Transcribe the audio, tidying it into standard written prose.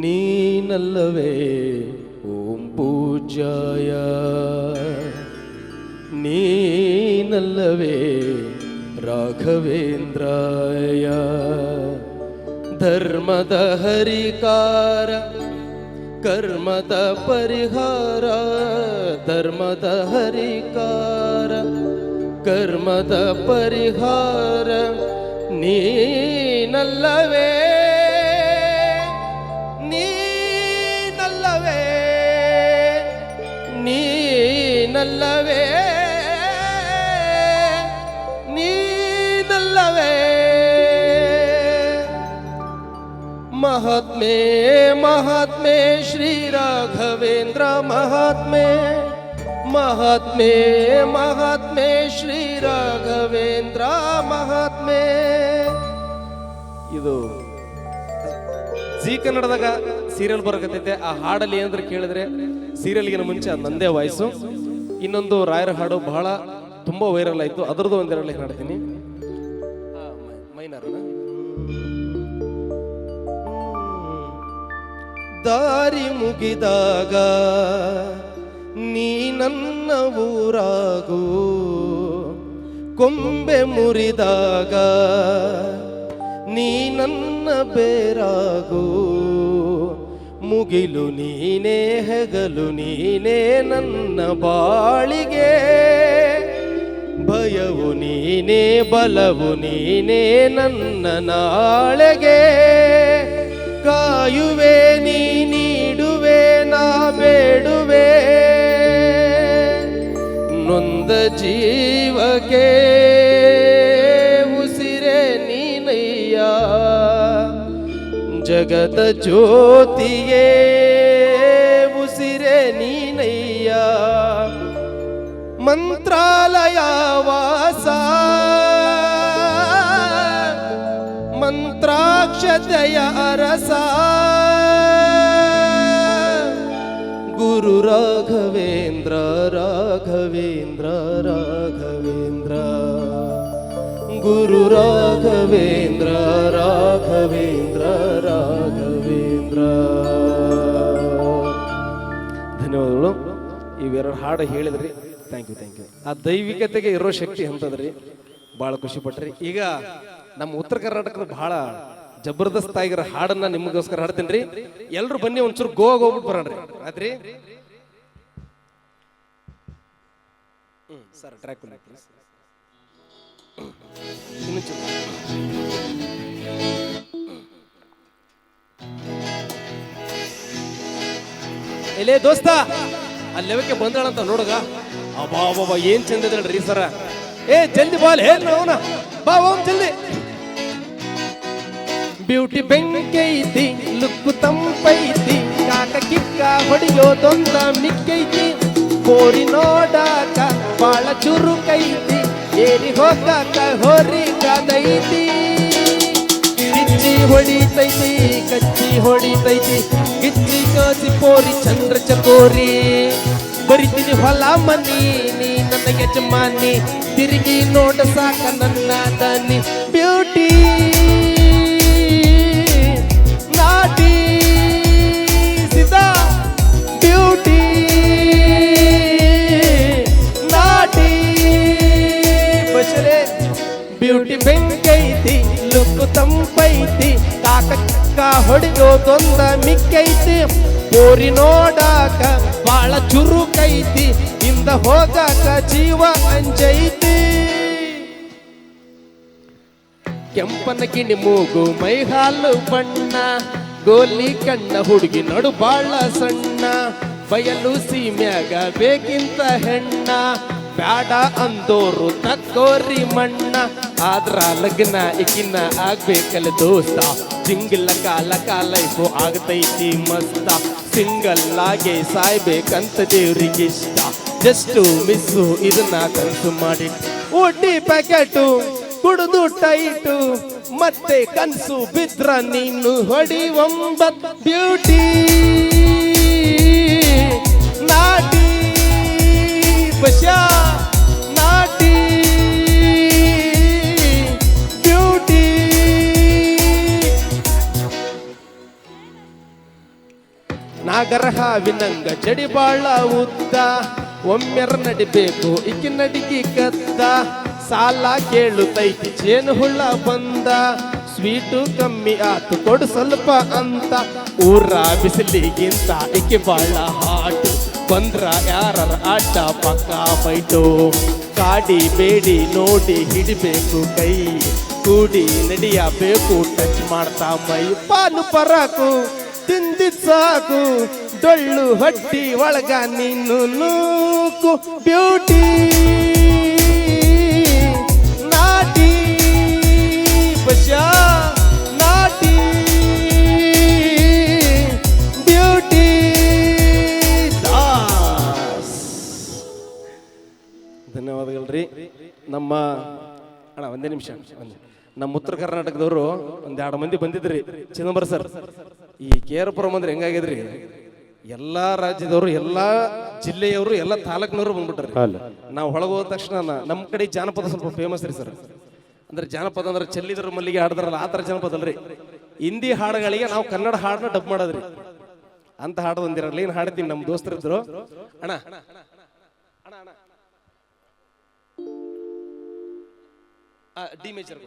ನೀನಲ್ಲವೇ ಓಂ ಪೂಜ್ಯಾಯ, ನೀನಲ್ಲವೇ ರಾಘವೇಂದ್ರಾಯ, ಧರ್ಮದ ಹರಿಕಾರ ಕರ್ಮದ ಪರಿಹಾರ, ಧರ್ಮದ ಹರಿಕಾರ ಕರ್ಮದ ಪರಿಹಾರ, ನೀನಲ್ಲವೇ ನೀನಲ್ಲವೇ ನೀನಲ್ಲವೇ ನೀನಲ್ಲವೇ ಮಹಾತ್ಮೆ ಮಹಾತ್ಮೆ ಶ್ರೀ ರಾಘವೇಂದ್ರ ಮಹಾತ್ಮೆ, ಮಹಾತ್ಮೆ ಮಹಾತ್ಮೆ ಶ್ರೀ ರಾಘವೇಂದ್ರ ಮಹಾತ್ಮೆ. ಇದು ಜಿ ಕನ್ನಡದಾಗ ಸೀರಿಯಲ್ ಬರಕತ್ತೈತೆ. ಆ ಹಾಡಲ್ಲಿ ಏನಂದ್ರೆ ಕೇಳಿದ್ರೆ ಸೀರಿಯಲ್ಗಿನ ಮುಂಚೆ ಅದು ನಂದೇ ವಾಯ್ಸು. ಇನ್ನೊಂದು ರಾಯರ ಹಾಡು ಬಹಳ ತುಂಬಾ ವೈರಲ್ ಆಯ್ತು, ಅದರದ್ದು ಒಂದೆರಡು ಹಾಡ್ತೀನಿ. ಮೈನರ್ ದಾರಿ ಮುಗಿದಾಗ ನೀ ನನ್ನ ಊರಾಗು, ಕೊಂಬೆ ಮುರಿದಾಗ ನೀ ನನ್ನ ಬೇರಾಗು, ಮುಗಿಲು ನೀನೇ ಹೆಗಲು ನೀನೇ ನನ್ನ ಬಾಳಿಗೆ, ಭಯವು ನೀನೇ ಬಲವು ನೀನೇ ನನ್ನ ನಾಳೆಗೆ, ಕಾಯುವೆ ನೀ ನೀಡುವೆ ನಾ ಬೇಡುವೆ, ನೊಂದ ಜೀವಕ್ಕೆ ಉಸಿರೇ ನೀನಯ್ಯ, ಜಗದ ಜ್ಯೋತಿಯೇ ಉಸಿರೇ ನೀನಯ್ಯ, ಮಂತ್ರಾಲಯ ವಾಸ ಮಂತ್ರಾಕ್ಷತೆಯ ಅರಸ, ಗುರು ರಾಘವೇಂದ್ರ ರಾಘವೇಂದ್ರ ರಾಘವೇಂದ್ರ, ಗುರು ರಾಘವೇಂದ್ರ ರಾಘವೇಂದ್ರ ರಾಘವೇಂದ್ರ. ಧನ್ಯವಾದಗಳು. ಇವೆರಡು ಹಾಡು ಹೇಳಿದ್ರಿ, ಥ್ಯಾಂಕ್ ಯು ಥ್ಯಾಂಕ್ ಯು. ಆ ದೈವಿಕತೆಗೆ ಇರೋ ಶಕ್ತಿ ಅಂತದ್ರಿ, ಭಾಳ ಖುಷಿ ಪಟ್ರಿ. ಈಗ ನಮ್ಮ ಉತ್ತರ ಕರ್ನಾಟಕದ ಬಹಳ ಜಬರ್ದಸ್ತ್ ಆಗಿರೋ ಹಾಡನ್ನ ನಿಮಗೋಸ್ಕರ ಹಾಡ್ತೀನಿ ರೀ. ಎಲ್ರು ಬನ್ನಿ ಒಂಚೂರು ಗೋವಾಗ ಹೋಗ್ಬಿಟ್ಟು ಬರೋಣ್ರಿ. ಆಯ್ತ್ರಿ ಸರ್, ಟ್ರ್ಯಾಕ್ ಎಲೆ ದೋಸ್ತ ಅಲ್ಲೆವಕ್ಕೆ ಬಂದಳಂತ ನೋಡುಗ. ಅಬ್ಬಾ ಬಾಬಾ ಏನ್ ಚಂದ ಇದ್ರಿ ಸರ. ಏ ಜಲ್ದಿ ಬಾಲ್ ಹೇಳ್ರಿ ಅವನ ಬಾ ಓಂ ಜಲ್ದಿ. ಬ್ಯೂಟಿ ಬೆಂಕೈತಿ ಲುಕ್ಕು ತಂಪೈತಿ, ಕಾಕ ಕಿಕ್ಕ ಹೊಡಿಯೋದೊಂದ ಮಿಕ್ಕೈತಿ, ಕೋರಿ ನೋಡಾಕ ಬಾಳ ಚುರುಕೈತಿ, ಏರಿ ಹೋಗಾಕ ಹೋರಿ ಕಾದೈತಿ, ಗಿಚ್ಚಿ ಹೊಡಿತೈತಿ ಕಚ್ಚಿ ಹೊಡಿತೈತಿ, ಗಿಚ್ಚಿ ಕಾಸಿ ಪೋರಿ ಚಂದ್ರ ಚಕೋರಿ, ಬರಿತೀನಿ ಹೊಲ ಮನಿ ನೀ ನನ್ನ ಯಜಮಾನಿ, ತಿರುಗಿ ನೋಡ ಸಾಕ ನನ್ನ ದನಿ, ಬ್ಯೂಟಿ ನಾಟಿ ಸಿದಾ ಬ್ಯೂಟಿ ನಾಟಿ ಬಶರೆ, ಬ್ಯೂಟಿ ಬೆಂಕೈತಿ ಲುಕ್ಕು ತಂಪೈತಿ, ಕಾಕ ಹೊಡೆಯೋದೊಂದ ಮಿಕ್ಕೈತಿ, ಕೋರಿ ನೋಡಾಕ ಬಾಳ ಚುರುಕೈತಿ, ಇಂದ ಹೋಗಾಕ ಜೀವ ಅಂಜೈತಿ, ಕೆಂಪನ ಕಿಣಿ ಮೂಗು ಮೈ ಹಾಲು ಬಣ್ಣ, ಗೋಲಿ ಕಣ್ಣ ಹುಡುಗಿ ನಡು ಬಾಳ ಸಣ್ಣ, ಬಯಲು ಸೀಮ್ಯಾಗ ಬೇಕಿಂತ ಹೆಣ್ಣ, ಬ್ಯಾಡ ಅಂದೋರು ತಕ್ಕೋರಿ ಮಣ್ಣ, ಆದ್ರ ಲಗ್ನ ಇಕಿನ್ನ ಆಗ್ಬೇಕಲ್ಲ ದೋಸ್ತ, ಜಿಂಗಿಲ್ಲ ಕಾಲ ಲೈಫು ಆಗ್ತೈತಿ ಮಸ್ತ ಸಿಂಗಲ್ ಆಗಿ ಸಾಯ್ಬೇಕಂತ ದೇವ್ರಿಗಿಷ್ಟ ಜಸ್ಟ್ ಮಿಸ್ಸು ಇದನ್ನ ಕನಸು ಮಾಡಿ ಊಟಿ ಪ್ಯಾಕೆಟು ಕುಡಿದು ಟೈಟು ಮತ್ತೆ ಕನಸು ಬಿದ್ರ ನೀನು ಹೊಡಿ ಒಂಬತ್ ಬ್ಯೂಟಿ ನಾಟಿ ಬಶಾ ನಾಟಿ ಬ್ಯೂಟಿ ನಾಗರ ಹಾವಿನಂಗ ಜಡಿ ಬಾಳ ಉದ್ದ ಒಮ್ಮೆರ ನಡಿಬೇಕು ಇಕ್ಕಿ ನಡಿಗೆ ಕದ್ದ ಸಾಲ ಕೇಳುತ್ತೈತಿ ಜೇನು ಹುಳ ಬಂದ ಸ್ವೀಟು ಕಮ್ಮಿ ಆತು ಕೊಡು ಸ್ವಲ್ಪ ಅಂತ ಊರ ಬಿಸಿಲಿಗಿಂತ ಇಕ್ಕಿ ಬಾಳ ಹಾಟು ಬಂದ್ರ ಯಾರ ಆಟ ಪಕ್ಕ ಬೈಟು ಕಾಡಿ ಬೇಡಿ ನೋಡಿ ಹಿಡಿಬೇಕು ಕೈ ಕೂಡಿ ನಡಿಯಬೇಕು ಟಚ್ ಮಾಡ್ತಾ ಮೈ ಪಾಲು ಪರಾಕು ತಿಂದಿದ್ ಸಾಕು ಡೊಳ್ಳು ಹೊಟ್ಟಿ ಒಳಗ ನೀನು ನೂಕು ಬ್ಯೂಟಿ ನಾಟಿ ಬಶಾ ನಾಟಿ ಬ್ಯೂಟಿ ದಾಸ್. ಧನ್ಯವಾದಗಳ್ರಿ. ನಮ್ಮ ಅಣ್ಣ ಒಂದೇ ನಿಮಿಷ ನಮ್ಮ ಉತ್ತರ ಕರ್ನಾಟಕದವರು ಒಂದೆರಡು ಮಂದಿ ಬಂದಿದ್ರಿ. ಚಿದಂಬರ ಸರ್, ಈ ಕೇರಪುರಂ ಅಂದ್ರೆ ಹೆಂಗಾಗಿದ್ರಿ, ಎಲ್ಲಾ ರಾಜ್ಯದವರು, ಎಲ್ಲಾ ಜಿಲ್ಲೆಯವರು, ಎಲ್ಲಾ ತಾಲೂಕಿನವರು ಬಂದ್ಬಿಟ್ರಿ. ನಾವು ಒಳಗೆ ಹೋದ ತಕ್ಷಣ ನಮ್ಮ ಕಡೆ ಜಾನಪದ ಸ್ವಲ್ಪ ಫೇಮಸ್ ರೀ ಸರ್. ಅಂದ್ರೆ ಜಾನಪದ ಅಂದ್ರೆ ಚೆಲ್ಲಿದ್ರ ಮಲ್ಲಿಗೆ ಹಾಡ್ದಾರಲ್ಲ ಆ ತರ ಜಾನಪದ ಅಲ್ರಿ. ಹಿಂದಿ ಹಾಡುಗಳಿಗೆ ನಾವು ಕನ್ನಡ ಹಾಡನ್ನ ಡಬ್ ಮಾಡೋದ್ರಿ. ಅಂತ ಹಾಡು ಒಂದಿರಲ್ಲ, ಏನ್ ಹಾಡ್ತೀನಿ ನಮ್ಮ ದೋಸ್ತರಿದ್ರು. ಅಣ್ಣ ಡಿ ಮೇಜರ್